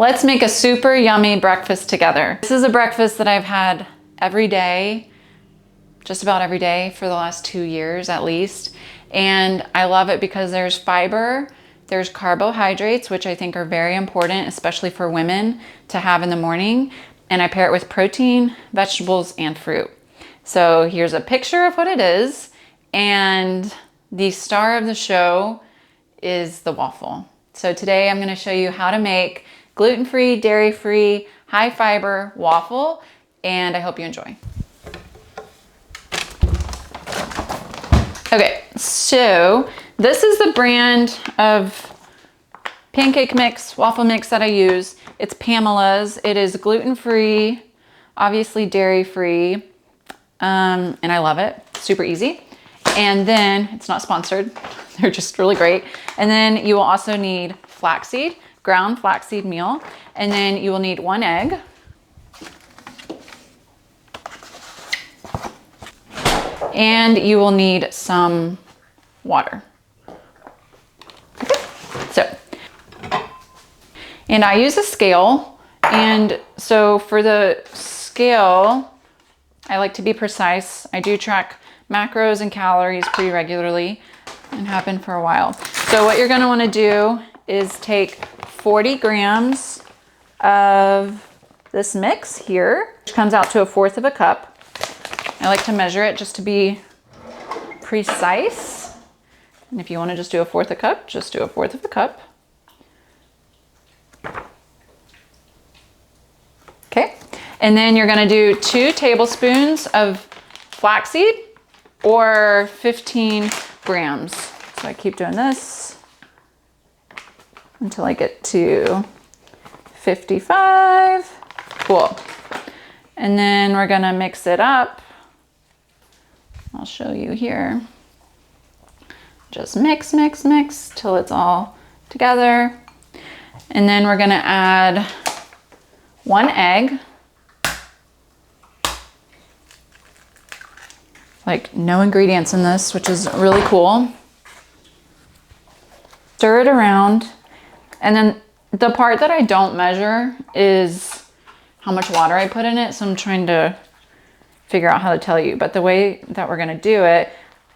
Let's make a super yummy breakfast together. This is a breakfast that I've had every day, just about every day for the last 2 years at least. And I love it because there's fiber, there's carbohydrates, which I think are very important, especially for women to have in the morning. And I pair it with protein, vegetables, and fruit. So here's a picture of what it is. And the star of the show is the waffle. So today I'm going to show you how to make gluten-free, dairy-free, high-fiber waffle, and I hope you enjoy. Okay, so this is the brand of pancake mix, waffle mix that I use. It's Pamela's. It is gluten-free, obviously dairy-free, and I love it. Super easy. And then, it's not sponsored. They're just really great. And then you will also need flaxseed, ground flaxseed meal. And then you will need 1 egg. And you will need some water. Okay. So, and I use a scale. And so for the scale, I like to be precise. I do track macros and calories pretty regularly and have been for a while. So what you're gonna wanna do is take 40 grams of this mix here, which comes out to 1/4 of a cup. I like to measure it just to be precise. And if you wanna just do 1/4 a cup, just do 1/4 of a cup. Okay, and then you're gonna do 2 tablespoons of flaxseed, or 15 grams. So I keep doing this until I get to 55. Cool. And then we're gonna mix it up. I'll show you here. Just mix, mix, mix till it's all together. And then we're gonna add 1 egg. Like no ingredients in this, which is really cool. Stir it around. And then the part that I don't measure is how much water I put in it. So I'm trying to figure out how to tell you. But the way that we're gonna do it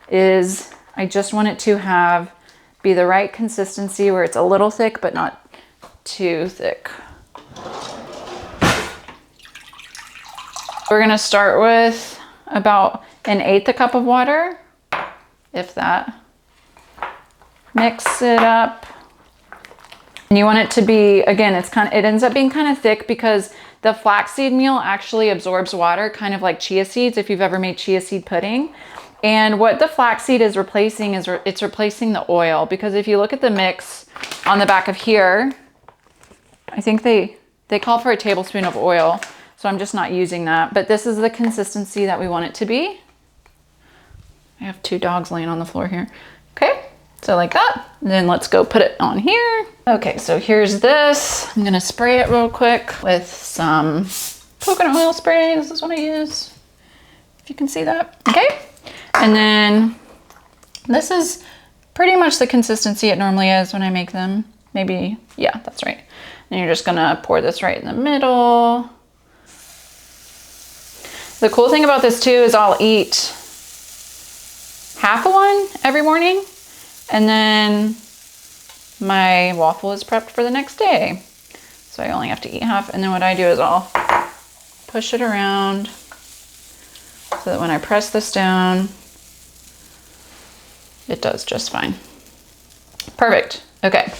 is I just want it to be the right consistency where it's a little thick, but not too thick. We're gonna start with about 1/8 a cup of water, if that. Mix it up. And you want it to be, again, it ends up being kind of thick because the flaxseed meal actually absorbs water, kind of like chia seeds, if you've ever made chia seed pudding. And what the flaxseed is replacing is it's replacing the oil, because if you look at the mix on the back of here, I think they call for a tablespoon of oil. So I'm just not using that, but this is the consistency that we want it to be. I have 2 dogs laying on the floor here. Okay, so like that. And then let's go put it on here. Okay, so here's this. I'm gonna spray it real quick with some coconut oil spray. This is what I use, if you can see that. Okay, and then this is pretty much the consistency it normally is when I make them. Maybe, yeah, that's right. And you're just gonna pour this right in the middle. The cool thing about this too is I'll eat half of one every morning, and then my waffle is prepped for the next day. So I only have to eat half, and then what I do is I'll push it around so that when I press this down, it does just fine. Perfect. Okay,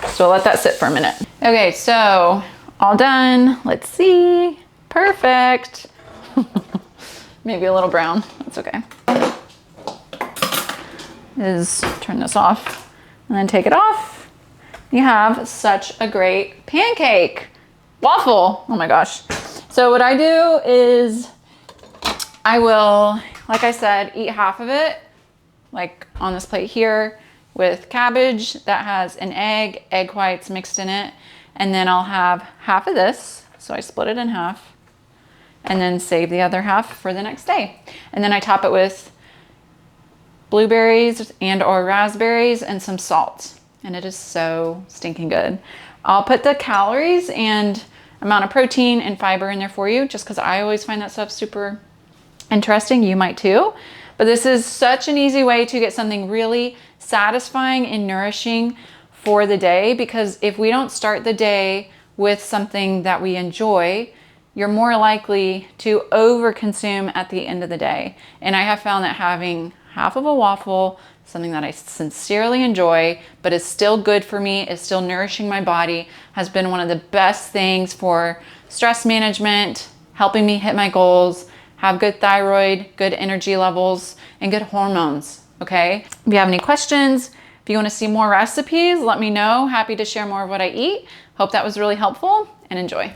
so I'll let that sit for a minute. Okay, so all done. Let's see. Perfect. Maybe a little brown, that's okay. Turn this off and then take it off. You have such a great pancake waffle. Oh my gosh. So what I do is I will, like I said, eat half of it, like on this plate here, with cabbage that has an egg whites mixed in it. And then I'll have half of this. So I split it in half and then save the other half for the next day. And then I top it with blueberries and or raspberries and some salt. And it is so stinking good. I'll put the calories and amount of protein and fiber in there for you, just because I always find that stuff super interesting. You might too. But this is such an easy way to get something really satisfying and nourishing for the day, because if we don't start the day with something that we enjoy, you're more likely to overconsume at the end of the day. And I have found that having half of a waffle, something that I sincerely enjoy, but is still good for me, is still nourishing my body, has been one of the best things for stress management, helping me hit my goals, have good thyroid, good energy levels, and good hormones, okay? If you have any questions, if you want to see more recipes, let me know. Happy to share more of what I eat. Hope that was really helpful, and enjoy.